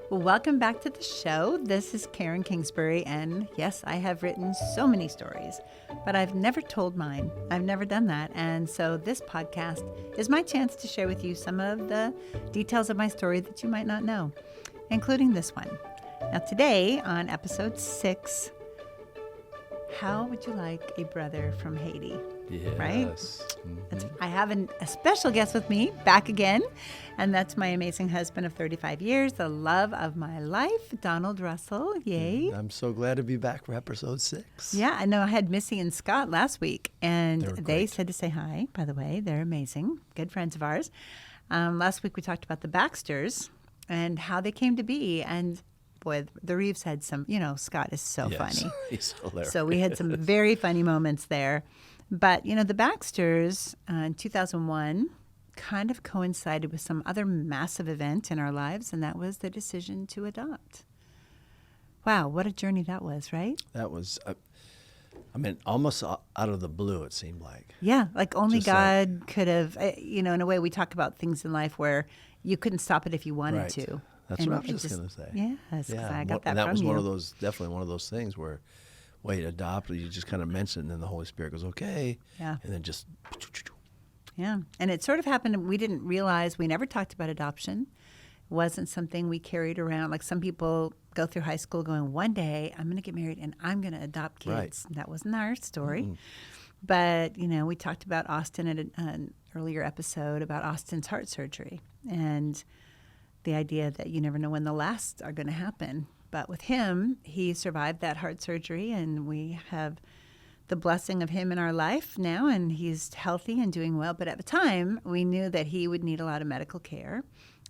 Well, welcome back to the show. This is Karen Kingsbury, and yes, I have written so many stories, but I've never told mine. I've never done that, and so this podcast is my chance to share with you some of the details of my story that you might not know, including this one. Now, today on episode 6, how would you like a brother from Haiti? Yes. Right? Mm-hmm. I have a special guest with me back again, and that's my amazing husband of 35 years, the love of my life, Donald Russell. Yay. I'm so glad to be back for episode 6. Yeah, I know I had Missy and Scott last week, and They were they great. said to say hi, by the way. They're amazing, good friends of ours. Last week we talked about the Baxters and how they came to be, and boy, the Reeves had some, Scott is so Yes. funny. He's hilarious. So we had some very funny moments there. But, the Baxters in 2001 kind of coincided with some other massive event in our lives, and that was the decision to adopt. Wow, what a journey that was, right? That was, almost out of the blue, it seemed like. Yeah, like only Just God could have, in a way we talk about things in life where you couldn't stop it if you wanted Right. to. That's And what I was it just going to say. Yes, because I got that and that from was you. definitely one of those things where, wait, adopt, you just kind of mention it, and then the Holy Spirit goes, okay. Yeah. And then just, Yeah, and it sort of happened, we didn't realize, we never talked about adoption. It wasn't something we carried around. Like some people go through high school going, one day I'm going to get married and I'm going to adopt kids. Right. That wasn't our story. But, we talked about Austin at an earlier episode about Austin's heart surgery and the idea that you never know when the last are going to happen. But with him, he survived that heart surgery, and we have the blessing of him in our life now, and he's healthy and doing well. But at the time, we knew that he would need a lot of medical care.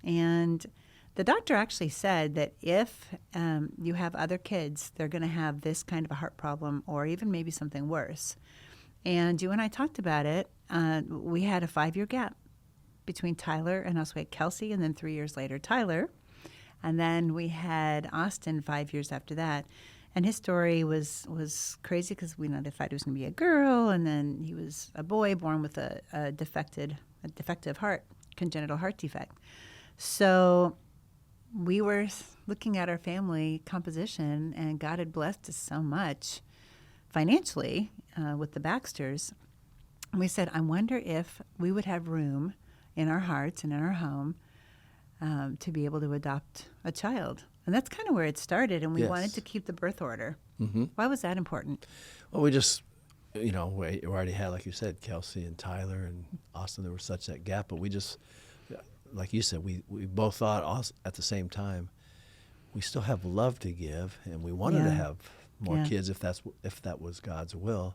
And the doctor actually said that if you have other kids, they're going to have this kind of a heart problem or even maybe something worse. And you and I talked about it. We had a 5-year gap between Tyler and us. We had Kelsey, and then 3 years later, Tyler. And then we had Austin 5 years after that. And his story was crazy because we thought it was going to be a girl, and then he was a boy born with a defective heart, congenital heart defect. So we were looking at our family composition, and God had blessed us so much financially with the Baxters. And we said, I wonder if we would have room in our hearts and in our home to be able to adopt a child. And that's kind of where it started, and we Yes. wanted to keep the birth order. Mm-hmm. Why was that important? Well, we just, we already had, like you said, Kelsey and Tyler and Austin. There was such that gap, but we just, like you said, we both thought at the same time, we still have love to give, and we wanted to have more kids if that was God's will.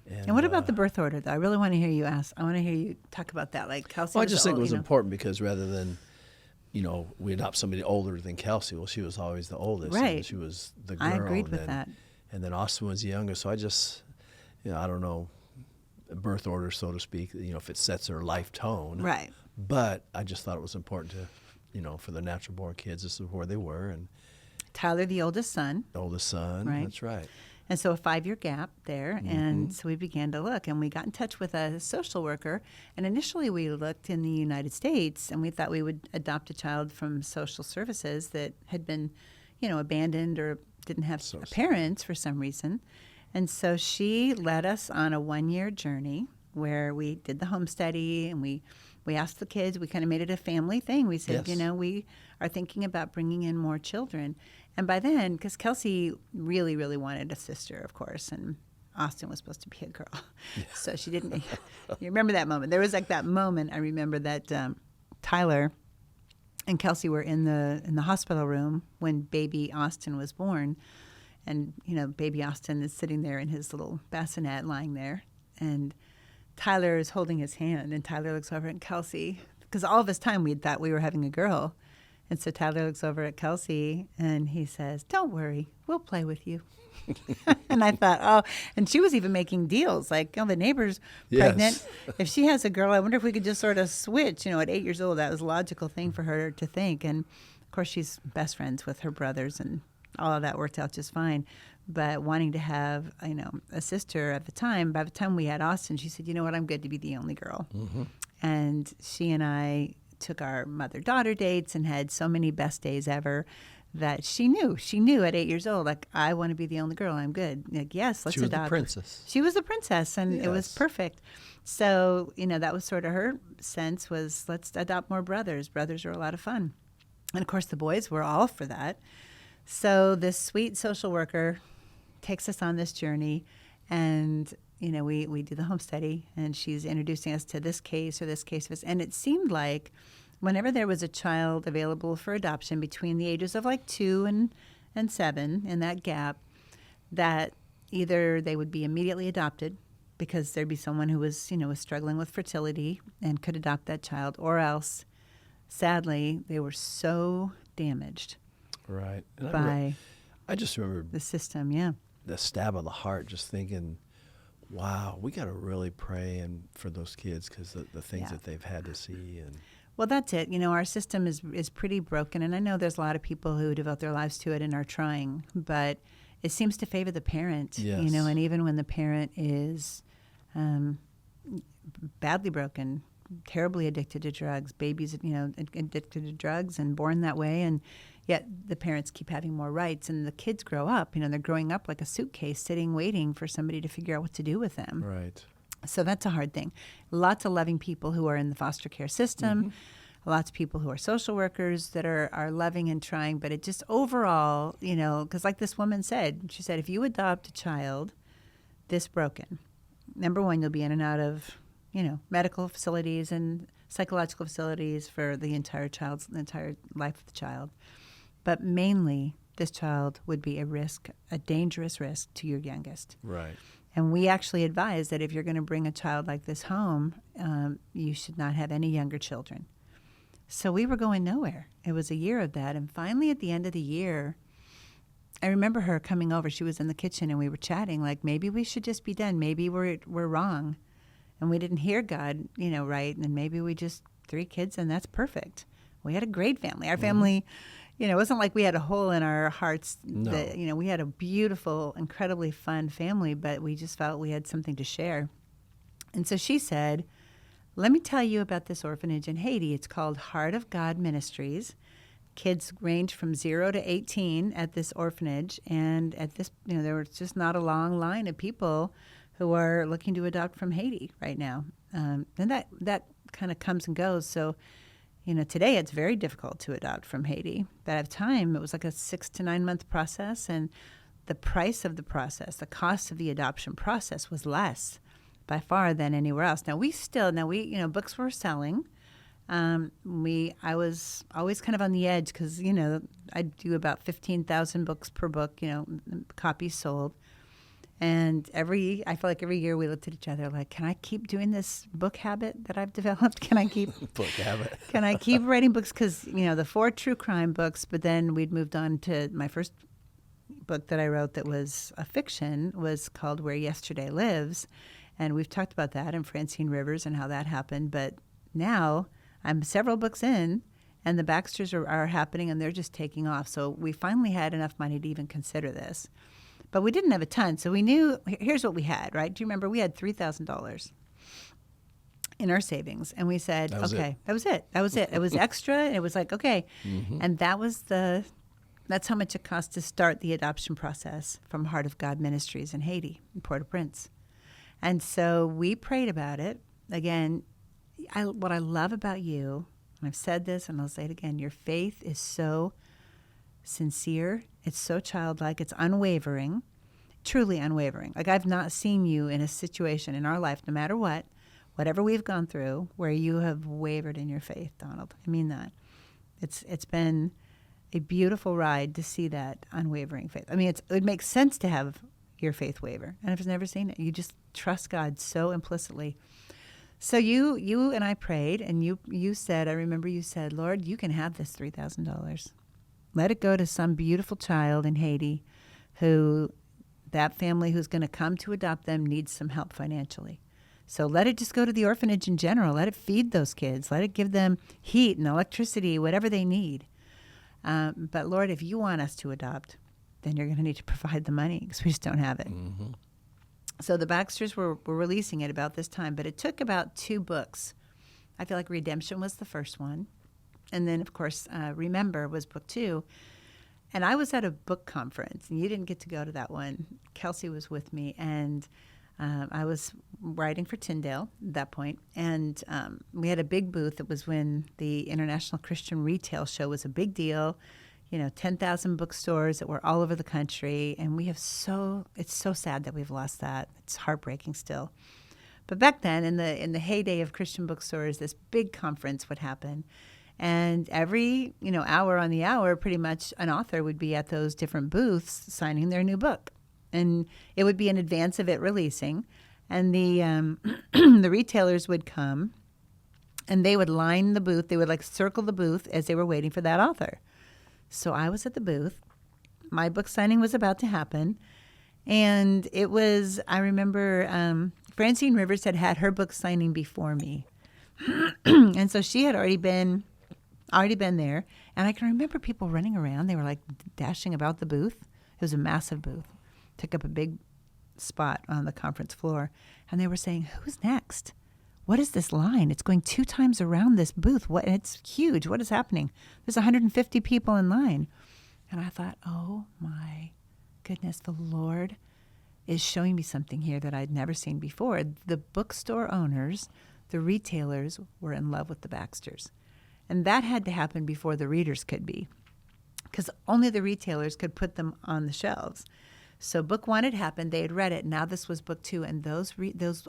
And what about the birth order, though? I really want to hear you ask. I want to hear you talk about that. Like Kelsey. Well, I just think it was important because rather than, we adopt somebody older than Kelsey. Well, she was always the oldest. Right. And she was the girl. I agreed and with then, that. And then Austin was the youngest. So I just, I don't know, birth order, so to speak, if it sets her life tone. Right. But I just thought it was important to, for the natural born kids, this is where they were. And Tyler, the oldest son. oldest son. Right. That's right. And so a 5-year gap there. And so we began to look, and we got in touch with a social worker. And initially we looked in the United States, and we thought we would adopt a child from social services that had been, abandoned or didn't have parents for some reason. And so she led us on a 1-year journey where we did the home study, and we asked the kids. We kind of made it a family thing. We said, Yes. we are thinking about bringing in more children. And by then, because Kelsey really, really wanted a sister, of course, and Austin was supposed to be a girl. Yeah. So she didn't. You remember that moment. There was like that moment. I remember that Tyler and Kelsey were in the hospital room when baby Austin was born. And, baby Austin is sitting there in his little bassinet lying there. And Tyler is holding his hand. And Tyler looks over at Kelsey, because all of this time we had thought we were having a girl. And so Tyler looks over at Kelsey, and he says, "Don't worry, we'll play with you." And I thought, oh, and she was even making deals. Like, the neighbor's pregnant. If she has a girl, I wonder if we could just sort of switch. At 8 years old, that was a logical thing for her to think. And, of course, she's best friends with her brothers, and all of that worked out just fine. But wanting to have, a sister at the time, by the time we had Austin, she said, "You know what, I'm good to be the only girl." Mm-hmm. And she and I took our mother-daughter dates and had so many best days ever that she knew at 8 years old, like, I want to be the only girl. I'm good. Like, yes, let's She was adopt. the princess. She was the princess, and it was Yes. perfect. So, that was sort of her sense was, let's adopt more brothers. Brothers are a lot of fun. And of course, the boys were all for that. So this sweet social worker takes us on this journey, and we do the home study, and she's introducing us to this case or this case. And it seemed like whenever there was a child available for adoption between the ages of like 2 and 7, in that gap, that either they would be immediately adopted because there'd be someone who was struggling with fertility and could adopt that child, or else, sadly, they were so damaged Right. And by I just remember the system. Yeah. the stab of the heart, just thinking, wow, we got to really pray for those kids because the things Yeah. that they've had to see. And Well, that's it. Our system is pretty broken, and I know there's a lot of people who devote their lives to it and are trying, but it seems to favor the parent. Yes. And even when the parent is badly broken, terribly addicted to drugs, babies, addicted to drugs and born that way, and yet the parents keep having more rights, and the kids grow up. They're growing up like a suitcase, sitting, waiting for somebody to figure out what to do with them. right. So that's a hard thing. Lots of loving people who are in the foster care system, Mm-hmm. lots of people who are social workers that are loving and trying, but it just overall, because like this woman said, she said, if you adopt a child this broken, number one, you'll be in and out of, medical facilities and psychological facilities for the entire life of the child. But mainly, this child would be a dangerous risk to your youngest. Right. And we actually advise that if you're going to bring a child like this home, you should not have any younger children. So we were going nowhere. It was a year of that. And finally, at the end of the year, I remember her coming over. She was in the kitchen, and we were chatting, like, maybe we should just be done. Maybe we're wrong. And we didn't hear God, right. And maybe we just 3 kids, and that's perfect. We had a great family. Our family, it wasn't like we had a hole in our hearts. No. That, we had a beautiful, incredibly fun family, but we just felt we had something to share. And so she said, let me tell you about this orphanage in Haiti. It's called Heart of God Ministries. Kids range from 0 to 18 at this orphanage. And at this, there was just not a long line of people who are looking to adopt from Haiti right now. And that kind of comes and goes. So, today it's very difficult to adopt from Haiti. But at the time, it was like a 6 to 9 month process. And the price of the process, the cost of the adoption process was less by far than anywhere else. Now, books were selling. I was always kind of on the edge because, I do about 15,000 books per book, copies sold. And I feel like every year we looked at each other like, can I keep doing this book habit that I've developed? Can I keep Book habit. Can I keep writing books? Because, the 4 true crime books, but then we'd moved on to my first book that I wrote that was a fiction was called Where Yesterday Lives. And we've talked about that and Francine Rivers and how that happened. But now I'm several books in, and the Baxters are happening, and they're just taking off. So we finally had enough money to even consider this. But we didn't have a ton, so we knew, here's what we had, right? Do you remember? We had $3,000 in our savings, and we said, that was it. It was extra, and it was like, okay. Mm-hmm. And that's how much it cost to start the adoption process from Heart of God Ministries in Haiti, in Port-au-Prince. And so we prayed about it. Again, what I love about you, and I've said this, and I'll say it again, your faith is so sincere. It's so childlike. It's unwavering, truly unwavering. Like, I've not seen you in a situation in our life, no matter whatever we've gone through, where you have wavered in your faith, Donald. I mean that. It's been a beautiful ride to see that unwavering faith. I mean, it makes sense to have your faith waver, and I've never seen it. You just trust God so implicitly. So you and I prayed, and you said, I remember you said, Lord, you can have this $3,000. Let it go to some beautiful child in Haiti that family who's going to come to adopt them needs some help financially. So let it just go to the orphanage in general. Let it feed those kids. Let it give them heat and electricity, whatever they need. But Lord, if you want us to adopt, then you're going to need to provide the money because we just don't have it. Mm-hmm. So the Baxters were releasing it about this time, but it took about 2 books I feel like Redemption was the first one. And then, of course, Remember was book 2. And I was at a book conference, and you didn't get to go to that one. Kelsey was with me, and I was writing for Tyndale at that point. And we had a big booth. It was when the International Christian Retail Show was a big deal. 10,000 bookstores that were all over the country. And it's so sad that we've lost that. It's heartbreaking still. But back then, in the heyday of Christian bookstores, this big conference would happen. And every, hour on the hour, pretty much an author would be at those different booths signing their new book. And it would be in advance of it releasing. And the the retailers would come, and they would line the booth. They would circle the booth as they were waiting for that author. So I was at the booth. My book signing was about to happen. And I remember Francine Rivers had her book signing before me. And so she had already been there. And I can remember people running around. They were dashing about the booth. It was a massive booth. Took up a big spot on the conference floor. And they were saying, who's next? What is this line? It's going 2 times around this booth. It's huge. What is happening? There's 150 people in line. And I thought, oh my goodness, the Lord is showing me something here that I'd never seen before. The bookstore owners, the retailers, were in love with the Baxters. And that had to happen before the readers could be, because only the retailers could put them on the shelves. So book 1 had happened. They had read it. Now this was book 2. And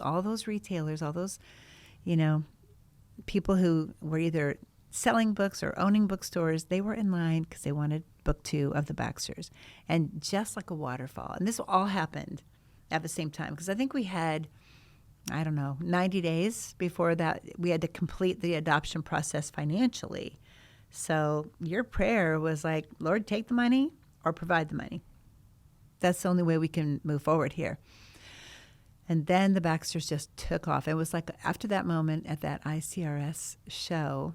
all those retailers, all those, people who were either selling books or owning bookstores, they were in line because they wanted book 2 of the Baxters. And just like a waterfall. And this all happened at the same time, because I think we had, 90 days before that we had to complete the adoption process financially. So your prayer was Lord, take the money or provide the money. That's the only way we can move forward here. And then the Baxters just took off. It was after that moment at that ICRS show,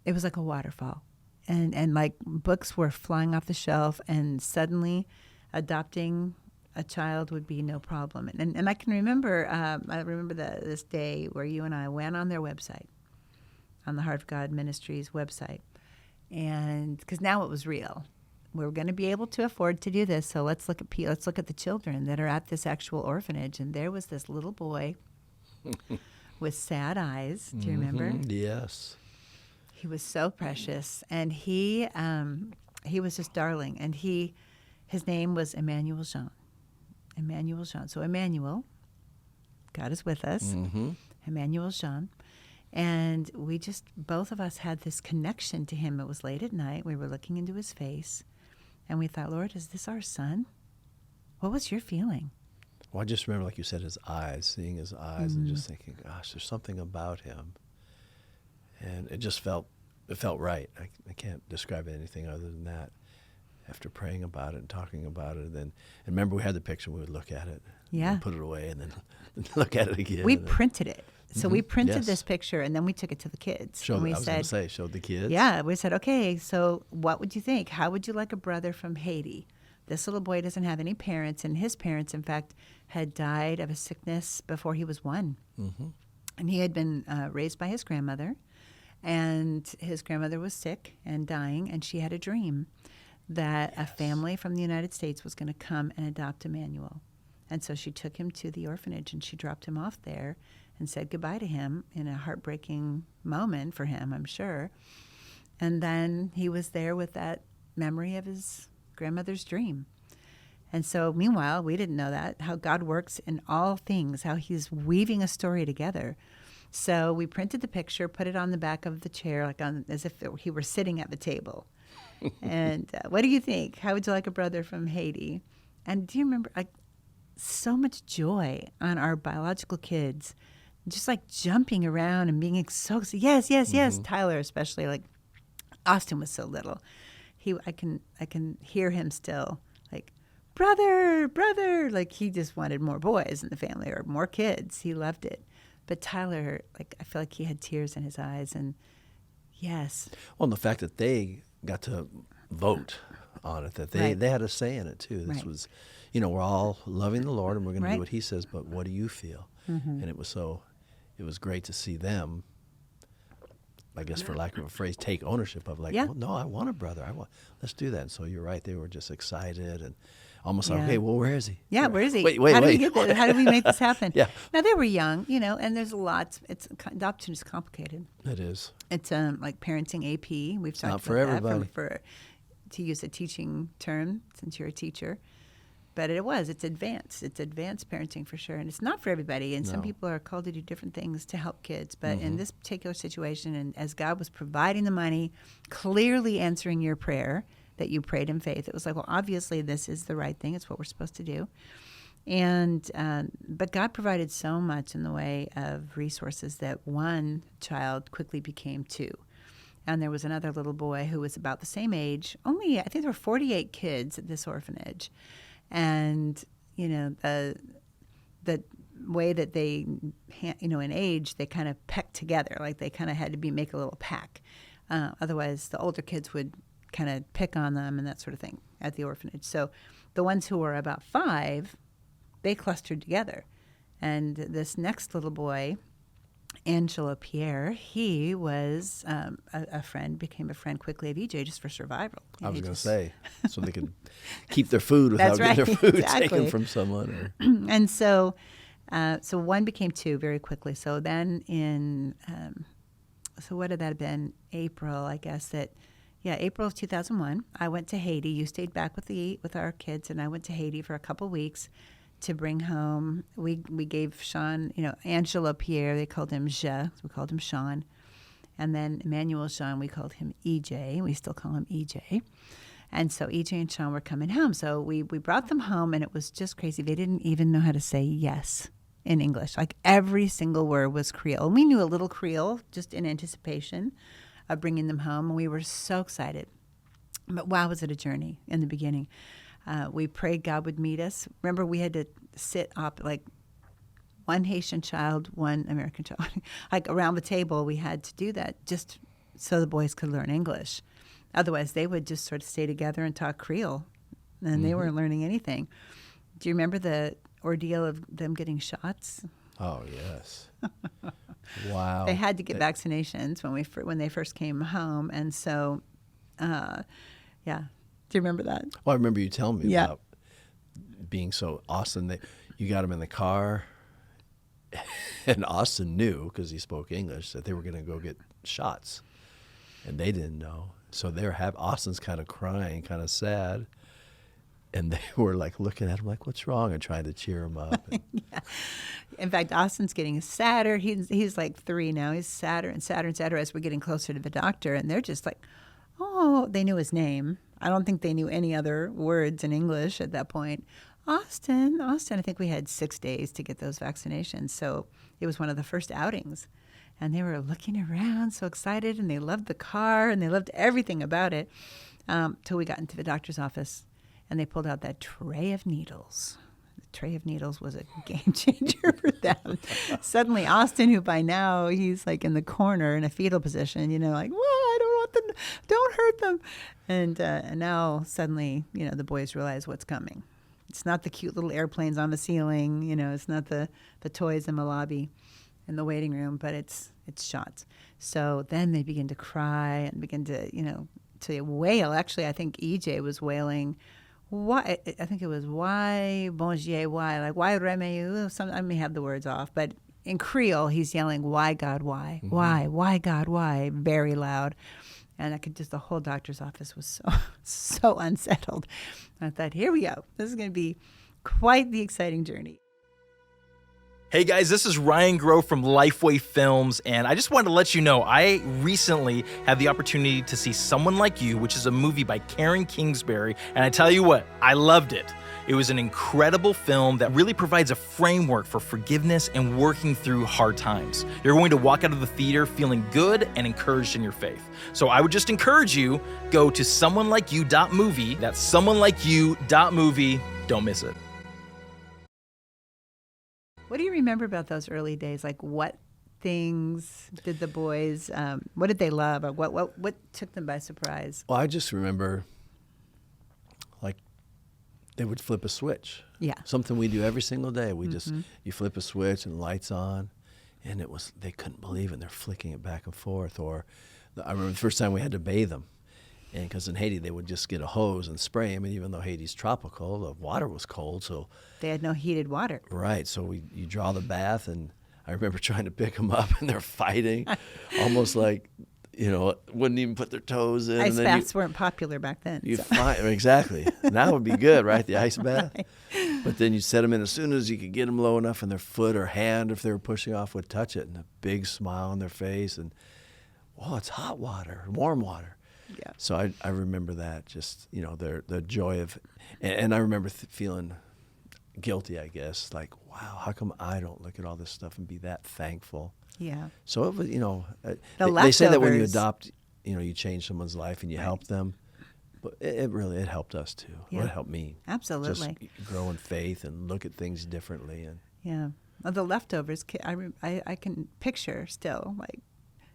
it was like a waterfall. And books were flying off the shelf, and suddenly adopting a child would be no problem. And I can remember, this day where you and I went on their website, on the Heart of God Ministries website. And because now it was real. We're going to be able to afford to do this, so let's look at the children that are at this actual orphanage. And there was this little boy with sad eyes. Do you remember? Yes. He was so precious, and he was just darling. And his name was Emmanuel Jean. Emmanuel Jean. So Emmanuel, God is with us. Mm-hmm. Emmanuel Jean. And both of us had this connection to him. It was late at night. We were looking into his face. And we thought, Lord, is this our son? What was your feeling? Well, I just remember, like you said, his eyes, seeing his eyes, and just thinking, gosh, there's something about him. And it felt right. I can't describe it anything other than that. After praying about it and talking about it, and remember we had the picture, we would look at it, yeah, and put it away, and then look at it again. We printed it. So we printed Yes. this picture, and then we took it to the kids. Showed the kids. Yeah, we said, okay, so what would you think? How would you like a brother from Haiti? This little boy doesn't have any parents, and his parents, in fact, had died of a sickness before he was 1. Mm-hmm. And he had been raised by his grandmother, and his grandmother was sick and dying, and she had a dream that a family from the United States was going to come and adopt Emmanuel. And so she took him to the orphanage, and she dropped him off there and said goodbye to him in a heartbreaking moment for him, I'm sure. And then he was there with that memory of his grandmother's dream. And so, meanwhile, we didn't know that, how God works in all things, how he's weaving a story together. So we printed the picture, put it on the back of the chair, as if he were sitting at the table. And what do you think? How would you like a brother from Haiti? And do you remember, so much joy on our biological kids, just jumping around and being so, yes, yes, yes. Tyler especially, Austin was so little. I can hear him still, brother, he just wanted more boys in the family or more kids. He loved it. But Tyler, I feel like he had tears in his eyes, and yes. Well, and the fact that they got to vote on it, that they had a say in it too. This was, we're all loving the Lord and we're going to do what he says, but what do you feel? And it was great to see them I guess for lack of a phrase, take ownership of like, Yeah. well, no, I want a brother. Let's do that. And so you're right. They were just excited and almost like, Yeah. hey, well, where is he? Yeah, where is he? Wait. How did we get this? How did we make this happen? Yeah. Now they were young, and there's lots. Adoption is complicated. It is. It's like parenting AP. We've talked not about for that everybody. to use a teaching term since you're a teacher. But it's advanced. It's advanced parenting for sure. And it's not for everybody. And some No. people are called to do different things to help kids. But Mm-hmm. in this particular situation, and as God was providing the money, clearly answering your prayer that you prayed in faith, it was like, well, obviously this is the right thing. It's what we're supposed to do. And but God provided so much in the way of resources that one child quickly became two. And there was another little boy who was about the same age. I think there were 48 kids at this orphanage. And, the way that they, in age, they kind of pecked together. Like they kind of had to make a little pack. Otherwise, the older kids would kind of pick on them and that sort of thing at the orphanage. So the ones who were about 5, they clustered together. And this next little boy, Angelo Pierre, he was a friend, became a friend quickly of EJ just for survival. I was going to say, so they could keep their food without That's right, getting their food exactly. taken from someone. And so one became 2 very quickly. So then so what had that have been? April, I guess April of 2001, I went to Haiti. You stayed back with our kids, and I went to Haiti for a couple weeks to bring home. We gave Sean, Angelo Pierre, they called him Je, we called him Sean. And then Emmanuel Sean, we called him EJ. We still call him EJ. And so EJ and Sean were coming home. So we brought them home, and it was just crazy. They didn't even know how to say yes in English. Like every single word was Creole. And we knew a little Creole just in anticipation of bringing them home. And we were so excited. But wow, was it a journey in the beginning. We prayed God would meet us. Remember, we had to sit up like one Haitian child, one American child. Like around the table, we had to do that just so the boys could learn English. Otherwise, they would just sort of stay together and talk Creole, and they weren't learning anything. Do you remember the ordeal of them getting shots? Oh, yes. Wow. They had to get vaccinations when they first came home, and so, yeah. Do you remember that? Well, I remember you telling me Yeah. about being so Austin. You got him in the car, and Austin knew, because he spoke English, that they were going to go get shots, and they didn't know. So Austin's kind of crying, kind of sad, and they were like looking at him like, "What's wrong?" and trying to cheer him up. Yeah. In fact, Austin's getting sadder. He's like 3 now. He's sadder and sadder and sadder as we're getting closer to the doctor, and they're just like, oh, they knew his name. I don't think they knew any other words in English at that point. Austin. I think we had 6 days to get those vaccinations. So it was one of the first outings. And they were looking around so excited, and they loved the car, and they loved everything about it, till we got into the doctor's office, and they pulled out that tray of needles. The tray of needles was a game changer for them. Suddenly, Austin, who by now he's like in the corner in a fetal position, like, well, I don't want them, don't hurt them. And now suddenly, the boys realize what's coming. It's not the cute little airplanes on the ceiling, it's not the toys in the lobby in the waiting room, but it's shots. So then they begin to cry and begin to, to wail. Actually, I think EJ was wailing, why? I think it was why, bon Dieu, why? Like, why remeu? I may have the words off, but in Creole, he's yelling, why, God, why? Mm-hmm. Why, God, why? Very loud. And the whole doctor's office was so unsettled. I thought, here we go. This is going to be quite the exciting journey. Hey guys, this is Ryan Grove from Lifeway Films, and I just wanted to let you know I recently had the opportunity to see Someone Like You, which is a movie by Kingsbury, and I tell you what, I loved it. It was an incredible film that really provides a framework for forgiveness and working through hard times. You're going to walk out of the theater feeling good and encouraged in your faith. So I would just encourage you, go to someonelikeyou.movie. That's someonelikeyou.movie. Don't miss it. What do you remember about those early days? Like, what things did the boys, what did they love? Or what took them by surprise? Well, I just remember, like, they would flip a switch. Yeah. Something we do every single day. You flip a switch and the light's on. And they couldn't believe it. And they're flicking it back and forth. Or I remember the first time we had to bathe them. And because in Haiti, they would just get a hose and spray them. And even though Haiti's tropical, the water was cold. So They had no heated water. right. So you draw the bath. And I remember trying to pick them up, and they're fighting, almost like, wouldn't even put their toes in. Ice and then baths weren't popular back then. Exactly. Now would be good, right? The ice bath. Right. But then you set them in as soon as you could get them low enough, and their foot or hand, if they were pushing off, would touch it, and a big smile on their face, and it's hot water, warm water. Yeah. So I remember that, just the joy of, and I remember feeling guilty, I guess, like, wow, how come I don't look at all this stuff and be that thankful? Yeah. So it was, they say that when you leftovers. adopt, you change someone's life and you help them. But it helped us too. Yeah. It helped me. Absolutely. Just grow in faith and look at things differently. And Yeah. Well, the leftovers, I can picture still, like,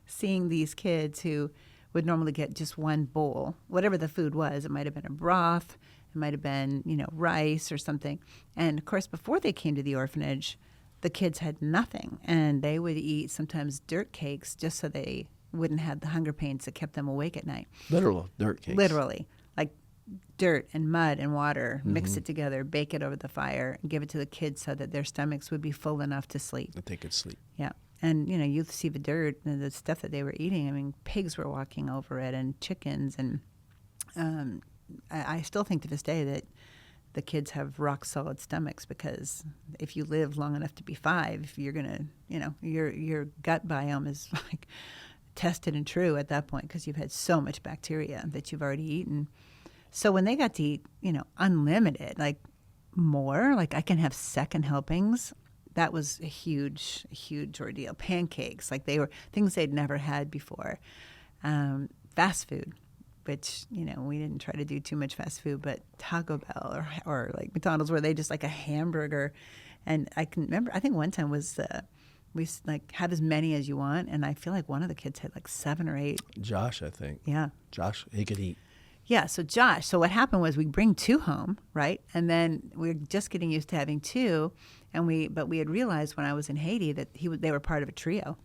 seeing these kids who would normally get just one bowl, whatever the food was. It might have been a broth. It might have been, rice or something. And, of course, before they came to the orphanage, the kids had nothing. And they would eat sometimes dirt cakes just so they wouldn't have the hunger pains that kept them awake at night. literal dirt cakes. Literally. Like dirt and mud and water, mix it together, bake it over the fire, and give it to the kids so that their stomachs would be full enough to sleep. That they could sleep. Yeah. And, you see the dirt and the stuff that they were eating. I mean, pigs were walking over it and chickens. And I still think to this day that the kids have rock solid stomachs, because if you live long enough to be 5, you're going to, your gut biome is like tested and true at that point, because you've had so much bacteria that you've already eaten. So when they got to eat, unlimited, like more, like I can have second helpings, that was a huge, huge ordeal. Pancakes, like they were things they'd never had before. Fast food, which, we didn't try to do too much fast food, but Taco Bell or like McDonald's, where they just like a hamburger. And I can remember, I think one time was we like have as many as you want, and I feel like one of the kids had like 7 or 8. Josh, I think. Yeah. Josh, he could eat. Yeah, so Josh, so what happened was we bring 2 home, right? And then we were just getting used to having 2, but we had realized when I was in Haiti that they were part of a trio.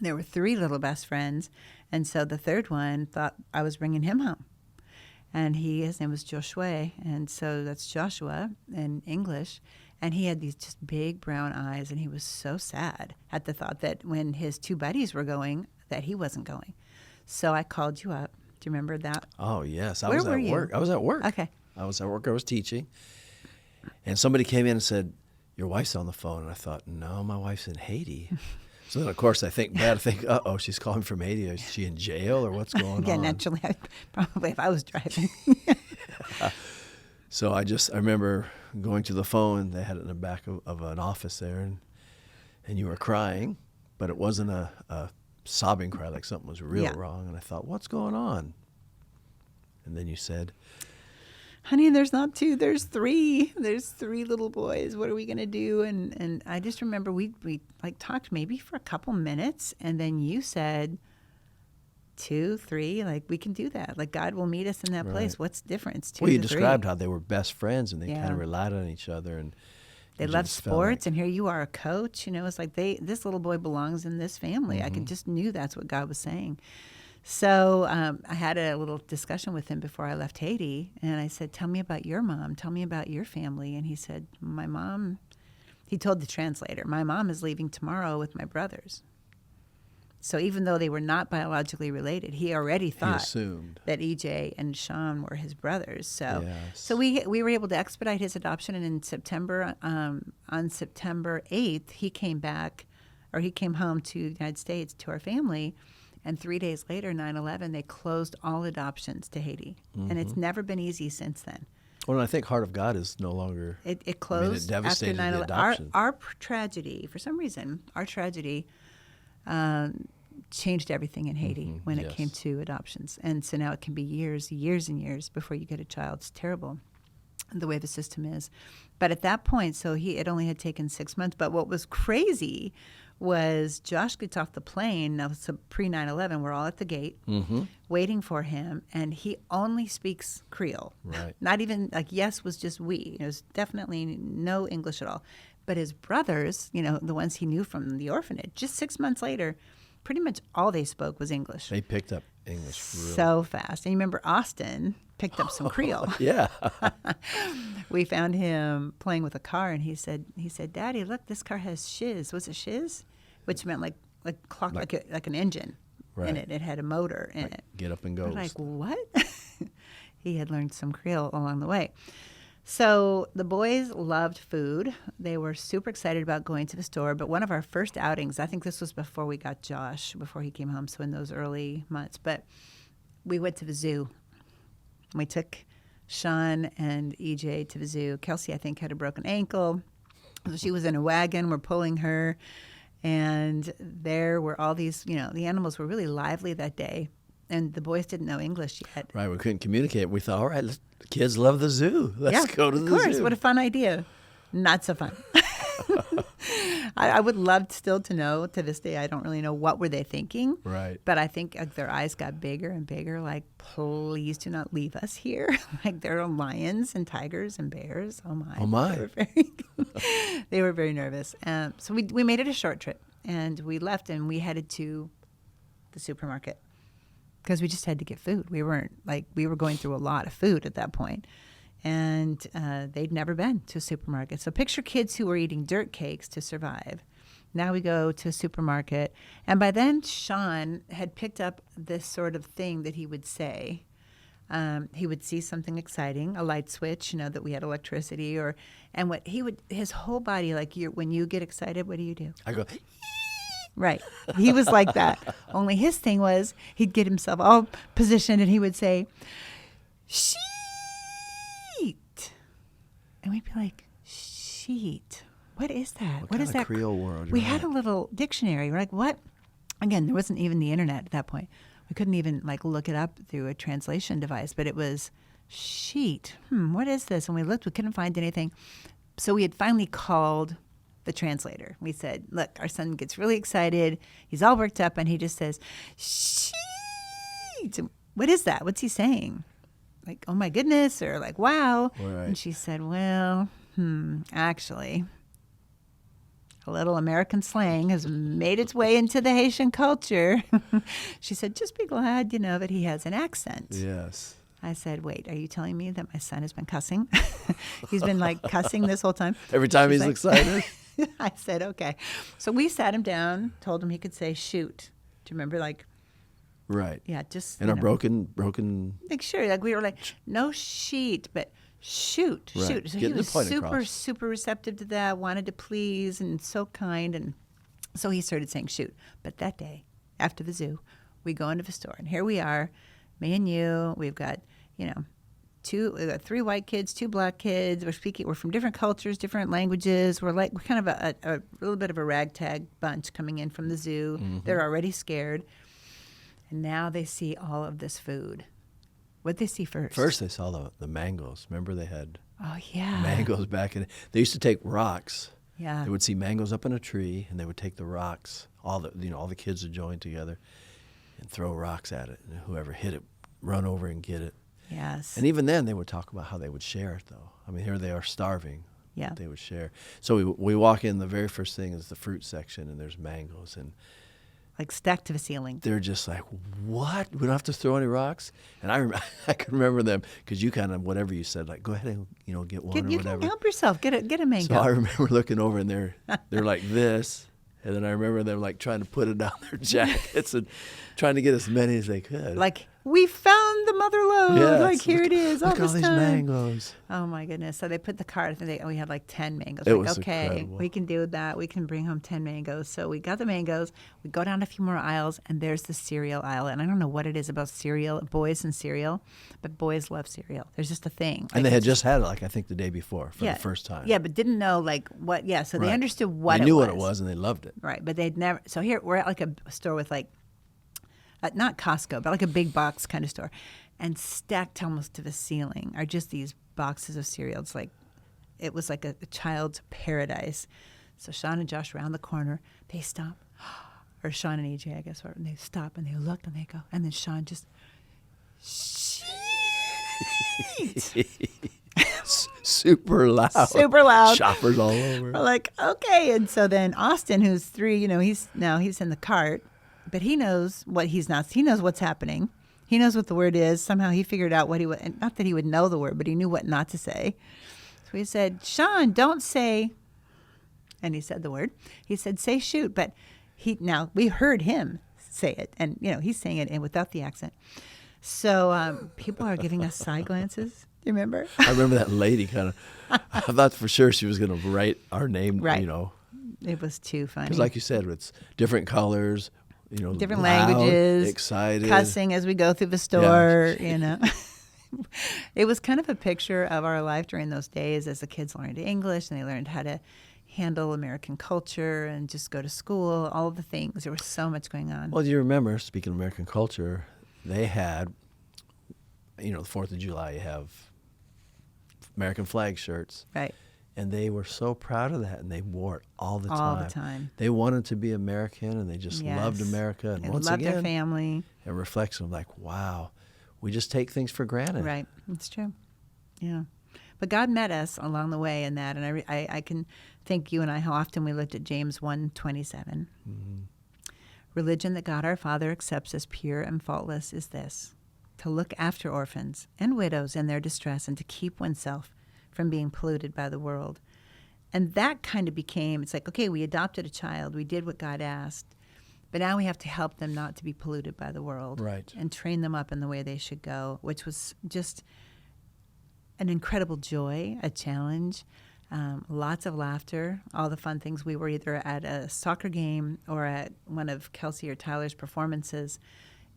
There were 3 little best friends, and so the third one thought I was bringing him home. And his name was Joshua, and so that's Joshua in English. And he had these just big brown eyes, and he was so sad at the thought that when his 2 buddies were going, that he wasn't going. So I called you up. Do you remember that? Oh, yes. I Where was were at you? work. I was at work. Okay. I was at work. I was teaching. And somebody came in and said, your wife's on the phone. And I thought, no, my wife's in Haiti. So then, of course, I think, uh-oh, she's calling from Haiti. Is she in jail or what's going Yeah, on? naturally, probably if I was driving. So I remember going to the phone. They had it in the back of an office there, and you were crying, but it wasn't a sobbing cry like something was real wrong. And I thought, what's going on? And then you said, Honey, there's not 2, there's 3. There's 3 little boys. What are we going to do? And I just remember we like talked maybe for a couple minutes, and then you said 2, 3, like we can do that. Like God will meet us in that place. Right. What's the difference? 2 well, you to 3? described how they were best friends and they Yeah. kind of relied on each other. And They it love just felt sports, like- and here you are, a coach. It's like this little boy belongs in this family. I Mm-hmm. just knew that's what God was saying. So I had a little discussion with him before I left Haiti, and I said, tell me about your mom. Tell me about your family. And he said, my mom, he told the translator, my mom is leaving tomorrow with my brothers. So even though they were not biologically related, he already he thought assumed. that EJ and Sean were his brothers. So Yes. so we were able to expedite his adoption, and in September, on September 8th, he came home to the United States to our family, and 3 days later, 9/11, they closed all adoptions to Haiti. And it's never been easy since then. Well, and I think Heart of God is no longer. It closed after devastated the 9/11. adoption. Our tragedy, for some reason, changed everything in Haiti when it yes. came to adoptions. And so now it can be years and years before you get a child. It's terrible the way the system is. But at that point, so it only had taken 6 months. But what was crazy was Josh gets off the plane. Now, it's pre-9/11. We're all at the gate waiting for him, and he only speaks Creole. Right. Not even, like, yes was just we. It was definitely no English at all. But his brothers, the ones he knew from the orphanage, just 6 months later, pretty much all they spoke was English. They picked up English really. So fast. And you remember Austin picked up some Creole. Yeah. We found him playing with a car, and he said, "Daddy, look, this car has shiz." Was it shiz? Which meant like clock, like an engine in it. It had a motor in it. Get up and go. We're like, what? He had learned some Creole along the way. So the boys loved food. They were super excited about going to the store. But one of our first outings, I think this was before we got Josh, before he came home, so in those early months. But we went to the zoo. We took Sean and EJ to the zoo. Kelsey, I think, had a broken ankle. So she was in a wagon. We're pulling her. And there were all these, the animals were really lively that day. And the boys didn't know English yet. Right, we couldn't communicate. We thought, all right, the kids love the zoo. Let's go to the zoo. Of course, what a fun idea. Not so fun. I would love still to know, to this day, I don't really know what were they thinking. Right. But I think their eyes got bigger and bigger, like, please do not leave us here. Like, there are lions and tigers and bears. Oh, my. Oh, my. They were very nervous. So we made it a short trip, and we left, and we headed to the supermarket. Because we just had to get food. We were going through a lot of food at that point. And they'd never been to a supermarket. So picture kids who were eating dirt cakes to survive. Now we go to a supermarket. And by then, Sean had picked up this sort of thing that he would say. He would see something exciting, a light switch, that we had electricity. And what his whole body, like when you get excited, what do? I go, right. He was like that. Only his thing was he'd get himself all positioned and he would say, sheet. And we'd be like, sheet. What is that? What is that? Creole word? We had a little dictionary. We're like, what? Again, there wasn't even the internet at that point. We couldn't even look it up through a translation device, but it was sheet. What is this? And we looked, we couldn't find anything. So we had finally called the translator. We said, look, our son gets really excited. He's all worked up, and he just says, sheet. What is that? What's he saying? Like, oh, my goodness, or like, wow. Right. And she said, well, actually, a little American slang has made its way into the Haitian culture. She said, just be glad, that he has an accent. Yes. I said, wait, are you telling me that my son has been cussing? He's been cussing this whole time. Every time he's excited? I said, okay. So we sat him down, told him he could say shoot. Do you remember Right. Yeah, just. And our broken. Sure. We were like, no sheet, but shoot. Right. So Getting he was the point super, across. super receptive to that, wanted to please, and so kind. And so he started saying shoot. But that day, after the zoo, we go into the store. And here we are, me and you. We've got, we've got 3 white kids, 2 black kids. We're from different cultures, different languages. We're kind of a little bit of a ragtag bunch coming in from the zoo. Mm-hmm. They're already scared. And now they see all of this food. What'd they see first? First, they saw the mangoes. Remember, they had mangoes back in. They used to take rocks. Yeah. They would see mangoes up in a tree, and they would take the rocks. All the kids would join together and throw rocks at it. And whoever hit it, run over and get it. Yes. And even then, they would talk about how they would share it, though. I mean, here they are starving. Yeah. They would share. So we walk in. The very first thing is the fruit section, and there's mangoes and. Stacked to the ceiling. They're just like, what? We don't have to throw any rocks? And I can remember them because you kind of, whatever you said, get one or whatever. You can help yourself. Get a mango. So I remember looking over and they're like this. And then I remember them trying to put it down their jackets and trying to get as many as they could. We found the mother lode. Yes. Here it is. Look at all these time. Mangoes. Oh my goodness. So they put the cart. We had 10 mangoes. It was okay, incredible. We can do that. We can bring home 10 mangoes. So we got the mangoes. We go down a few more aisles, and there's the cereal aisle. And I don't know what it is about cereal, boys and cereal, but boys love cereal. There's just a thing. And they had just had it, I think, the day before for the first time. Yeah, but didn't know what. Yeah, so they understood what they it was. knew what it was, and they loved it. Right, but they'd never. So here we're at a store with not Costco, but a big box kind of store. And stacked almost to the ceiling are just these boxes of cereal. It was like a child's paradise. So Sean and Josh around the corner, they stop. Or Sean and EJ, I guess. And they stop and they look and they go. And then Sean just, sheet. super loud. Super loud. Shoppers all over. We're like, okay. And so then Austin, who's 3, he's in the cart, but he knows what he knows what's happening. He knows what the word is. Somehow he figured out what he would, and not that he would know the word, but he knew what not to say. So he said, Sean, don't say, and he said the word. He said, say shoot. But we heard him say it, and he's saying it without the accent. So people are giving us side glances. Do you remember? I remember that lady kind of. I thought for sure she was going to write our name. Right. It was too funny. Because, like you said, it's different colors. Different loud, languages, excited, cussing as we go through the store. It was kind of a picture of our life during those days as the kids learned English and they learned how to handle American culture and just go to school, all of the things. There was so much going on. Well, you remember, speaking of American culture, they had, the 4th of July, you have American flag shirts. Right. And they were so proud of that, and they wore it all the time. All the time. They wanted to be American, and they just loved America. And once loved again, their family. A reflection of like, wow, we just take things for granted. Right. It's true. Yeah. But God met us along the way in that, and I can think you and I how often we looked at James 1:27. Mm-hmm. Religion that God our Father accepts as pure and faultless is this: to look after orphans and widows in their distress and to keep oneself from being polluted by the world. And that kind of became, it's like, okay, we adopted a child. We did what God asked. But now we have to help them not to be polluted by the world. Right. And train them up in the way they should go, which was just an incredible joy, a challenge, lots of laughter, all the fun things. We were either at a soccer game or at one of Kelsey or Tyler's performances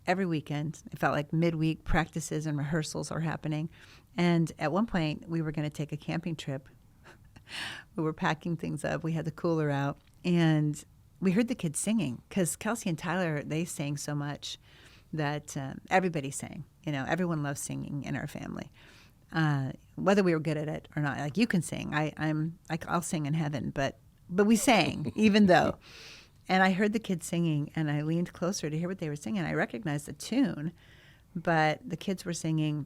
every weekend. It felt like midweek practices and rehearsals are happening. And at one point, we were going to take a camping trip. We were packing things up. We had the cooler out. And we heard the kids singing because Kelsey and Tyler, they sang so much that everybody sang. Everyone loves singing in our family. Whether we were good at it or not. Like, you can sing. I'll sing in heaven. But we sang, even though. And I heard the kids singing, and I leaned closer to hear what they were singing. I recognized the tune, but the kids were singing,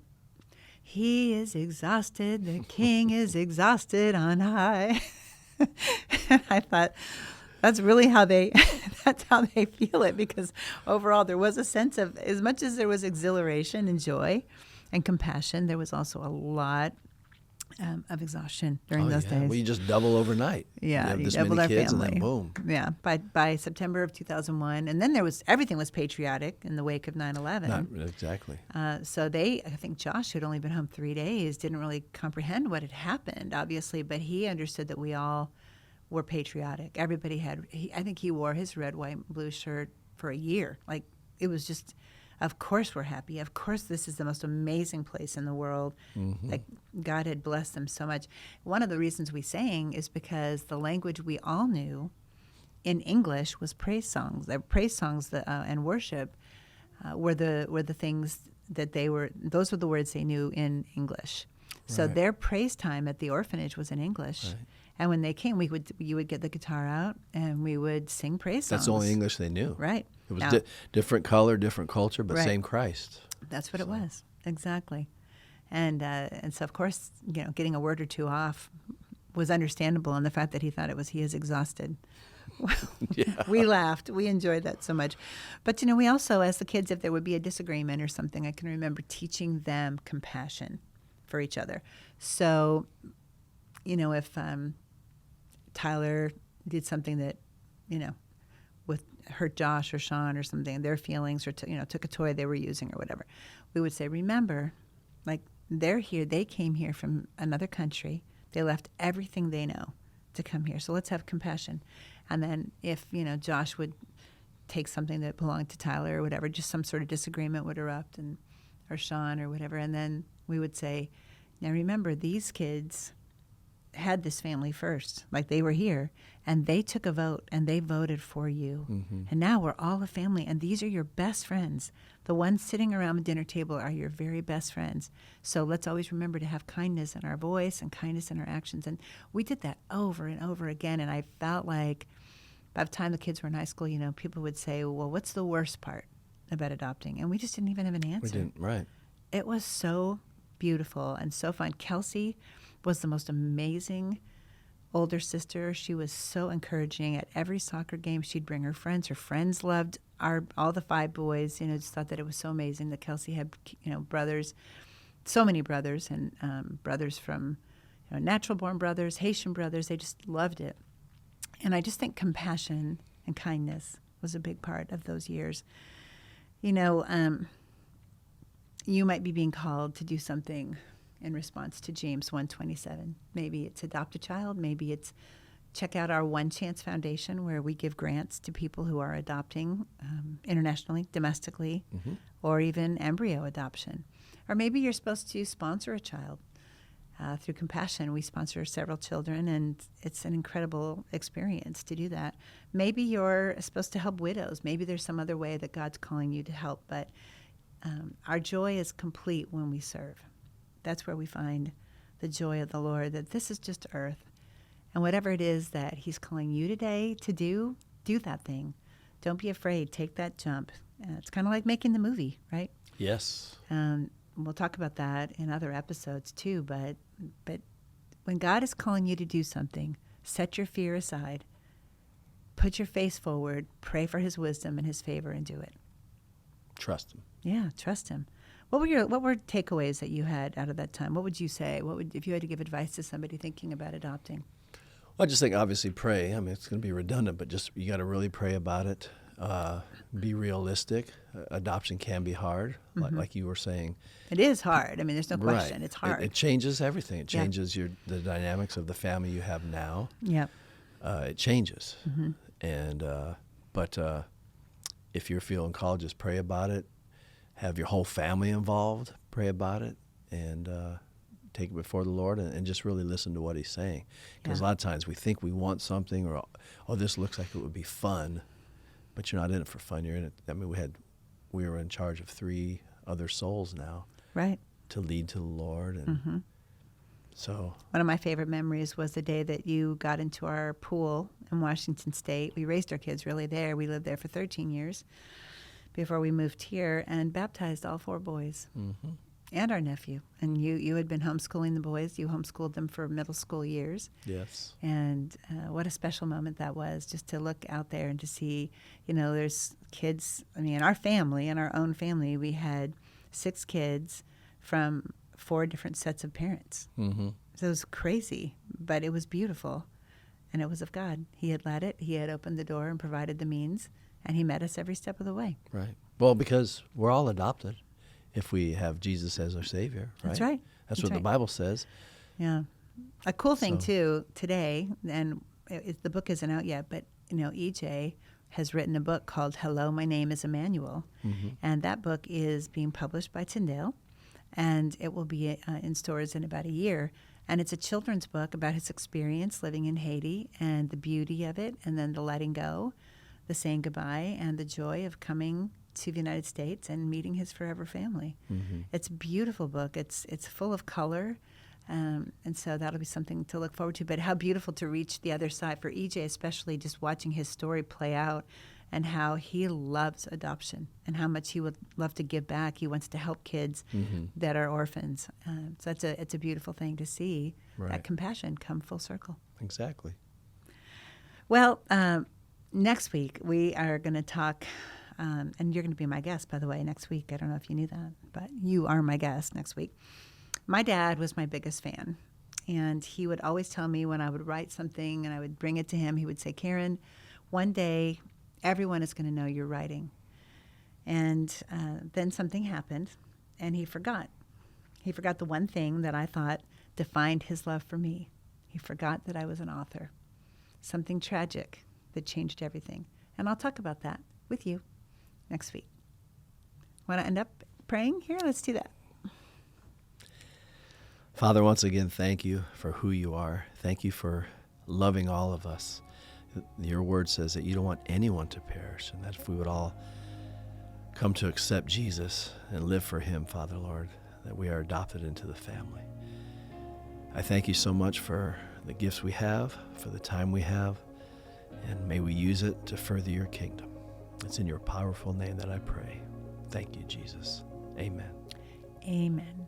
"He is exhausted, the king is exhausted on high." And I thought, that's really how that's how they feel it, because overall there was a sense of, as much as there was exhilaration and joy and compassion, there was also a lot of exhaustion during those days. Well, you just double overnight. Yeah, you have this doubled many our kids, family. and then boom. Yeah, by September of 2001, and then everything was patriotic in the wake of 9/11. Not exactly. So I think Josh, who had only been home 3 days, didn't really comprehend what had happened, obviously, but he understood that we all were patriotic. Everybody had. I think he wore his red, white, and blue shirt for a year. Like, it was just. Of course we're happy. Of course this is the most amazing place in the world. Mm-hmm. Like, God had blessed them so much. One of the reasons we sang is because the language we all knew in English was praise songs. Praise songs and worship were the things that those were the words they knew in English. So Right. their praise time at the orphanage was in English. Right. And when they came, you would get the guitar out and we would sing praise songs. That's the only English they knew. Right. It was different color, different culture, but Right. same Christ. That's what it was. Exactly. And so, of course, getting a word or two off was understandable, and the fact that he thought he is exhausted. Yeah. We laughed. We enjoyed that so much. But, we also, as the kids, if there would be a disagreement or something, I can remember teaching them compassion for each other. So, if Tyler did something that, with hurt Josh or Sean or something, their feelings, or took a toy they were using or whatever, we would say, remember, like, they're here. They came here from another country. They left everything they know to come here. So let's have compassion. And then if, Josh would take something that belonged to Tyler or whatever, just some sort of disagreement would erupt, or Sean or whatever. And then we would say, now remember, these kids had this family first, like they were here, and they took a vote and they voted for you. Mm-hmm. And now we're all a family, and these are your best friends. The ones sitting around the dinner table are your very best friends. So let's always remember to have kindness in our voice and kindness in our actions. And we did that over and over again, and I felt like by the time the kids were in high school, people would say, well, what's the worst part about adopting? And we just didn't even have an answer. We didn't, right. It was so beautiful and so fun. Kelsey was the most amazing older sister. She was so encouraging. At every soccer game, she'd bring her friends. Her friends loved all the 5 boys. Just thought that it was so amazing that Kelsey had, brothers, so many brothers, and brothers from, natural-born brothers, Haitian brothers. They just loved it. And I just think compassion and kindness was a big part of those years. You might be being called to do something in response to James 1:27. Maybe it's adopt a child. Maybe it's check out our One Chance Foundation, where we give grants to people who are adopting internationally, domestically, or even embryo adoption. Or maybe you're supposed to sponsor a child. Through Compassion, we sponsor several children, and it's an incredible experience to do that. Maybe you're supposed to help widows. Maybe there's some other way that God's calling you to help, but our joy is complete when we serve. That's where we find the joy of the Lord, that this is just earth. And whatever it is that he's calling you today to do that thing. Don't be afraid. Take that jump. It's kind of like making the movie, right? Yes. We'll talk about that in other episodes too, but when God is calling you to do something, set your fear aside, put your face forward, pray for his wisdom and his favor, and do it. Trust him. Yeah, trust him. What were takeaways that you had out of that time? What would you say? If you had to give advice to somebody thinking about adopting? Well, I just think obviously pray. I mean, it's going to be redundant, but just you got to really pray about it. Be realistic. Adoption can be hard, like you were saying. It is hard. I mean, there's no question. Right. It's hard. It changes everything. It changes the dynamics of the family you have now. Yeah. It changes. And but if you're feeling called, just pray about it. Have your whole family involved. Pray about it, and take it before the Lord, and just really listen to what he's saying. Because a lot of times we think we want something, or this looks like it would be fun, but you're not in it for fun. You're in it. I mean, we were in charge of 3 other souls now, right, to lead to the Lord, and so one of my favorite memories was the day that you got into our pool in Washington State. We raised our kids really there. We lived there for 13 years before we moved here, and baptized all 4 boys. And our nephew. And you had been homeschooling the boys. You homeschooled them for middle school years. Yes. And what a special moment that was, just to look out there and to see, there's kids. I mean, in our own family, we had 6 kids from 4 different sets of parents. So it was crazy, but it was beautiful. And it was of God. He had led it. He had opened the door and provided the means. And he met us every step of the way. Right. Well, because we're all adopted if we have Jesus as our Savior, right? That's right. That's what the Bible says. Yeah. A cool thing, too, today, and the book isn't out yet, but, EJ has written a book called Hello, My Name is Emmanuel. And that book is being published by Tyndale, and it will be in stores in about a year. And it's a children's book about his experience living in Haiti and the beauty of it, and then the letting go, the saying goodbye, and the joy of coming to the United States and meeting his forever family. It's a beautiful book. It's full of color, and so that'll be something to look forward to. But how beautiful to reach the other side for EJ, especially just watching his story play out, and how he loves adoption and how much he would love to give back. He wants to help kids that are orphans. So it's a beautiful thing to see that compassion come full circle. Exactly. Well, next week we are going to talk, and you're going to be my guest, by the way, next week. I don't know if you knew that, but you are my guest next week. My dad was my biggest fan, and he would always tell me when I would write something and I would bring it to him, he would say, Karen, one day everyone is going to know you're writing. And then something happened, and he forgot. He forgot the one thing that I thought defined his love for me. He forgot that I was an author. Something tragic that changed everything. And I'll talk about that with you next week. Want to end up praying here? Let's do that. Father, once again, thank you for who you are. Thank you for loving all of us. Your word says that you don't want anyone to perish, and that if we would all come to accept Jesus and live for him, Father, Lord, that we are adopted into the family. I thank you so much for the gifts we have, for the time we have, and may we use it to further your kingdom. It's in your powerful name that I pray. Thank you, Jesus. Amen. Amen.